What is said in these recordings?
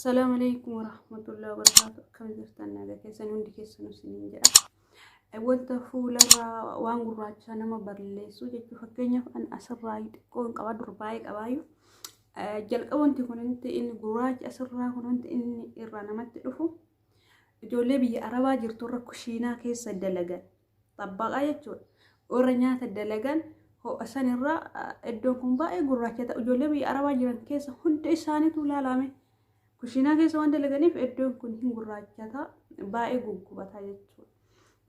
السلام عليكم ورحمة الله وبركاته. كم زرتنا لك سنون ديك سنين جاء أول تفول وان قرات أنا ما برلي سوجي فكيني أن أسر رايد كون قواد ربايك أبايو جل كون تكون أنت إن قرات أسر راي كون أنت إن إيران ما تلفو جولي بيجي أربعة جرتورة كشينا كيس الدلجان طبقة يجول ورنيات الدلجان هو أسان الرا الدوكم باي قرات يتا جولي بيجي أربعة جران كيس هند إساني تولا لامي كشينا كيس وان دلجاني في الدوم كن هن قرات يتا باي قوقبتها يجول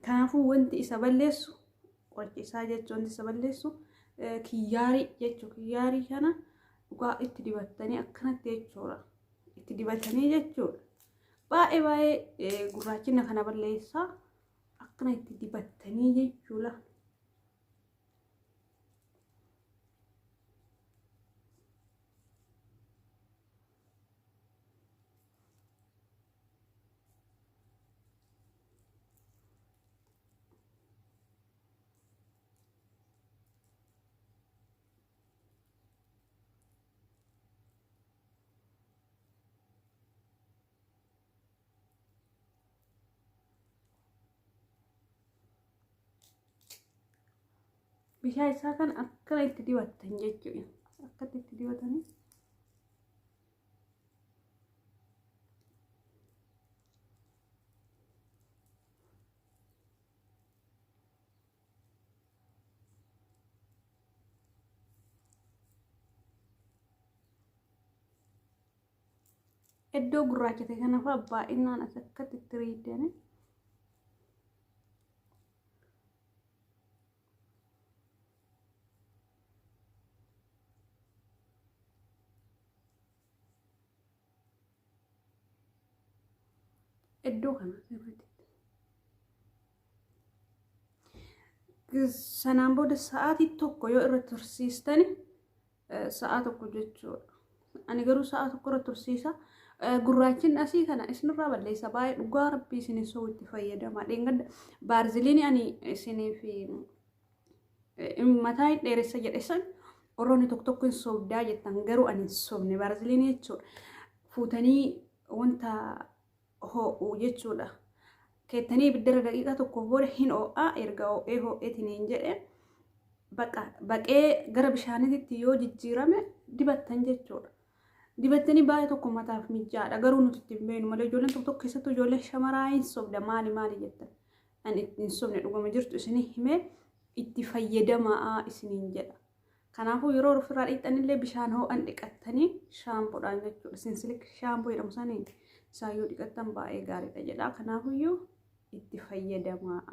كانفو وانت إسابلسو قلت إساجة وانت إسابلسو كياري يجو كياري كنا وقا اتدبتني أكنت يجورا اتدبتني يجول باي قراتنا كنا بالليسا أكنت اتدبتني يجولا بشاي ساكن أكنت اتدبتني يجولا أكنت اتدبتني إدو قراتي كنا فابا إننا أسكت التريدني إدو كنا sanaan booda sa'aatii tokko yoo irra tursiistani sa'a tokko jechuudha. Ani garuu sa'a tokko irra tursiisa. Gurraachin asii kana isinirraa balleessa baay'ee dhugaa rabbii isin soo itti fayyadama. Dheengadda baarziliin ani isiniif mataa hin dheeressa jedhesan oroonni tokko tokko hin soobdaa jettan garuu ani hin soobne baarziliin jechuudha. Fuutanii wanta ho'u jechuudha. Keetanii biddira daqiiqaa tokko booda hin oo'a erga oo'eetiin hin jedhe baqee gara bishaaniitti yoo jijjiirame dibattan jechuudha. Dibattanii baay'ee tokko mataaf mijaadha garuu nuti ittiin beenu malee ijoolleen tokko tokko keessattuu ijoolleen shamaraa hin sobda maali jettan ani ittiin sobne dhuguma jirtu isinii himee itti fayyadamaa isiniin jedha. Kanaafuu yeroo ofirraa dhiqxanillee bishaan ho'an dhiqattanii shaampoodhaan jechuudha. Sinsilik shaampoo jedhamu saniin isaan yoo dhiqattan baay'ee gaariidha jedha. Kanaafuyyuu itti fayyadamaa.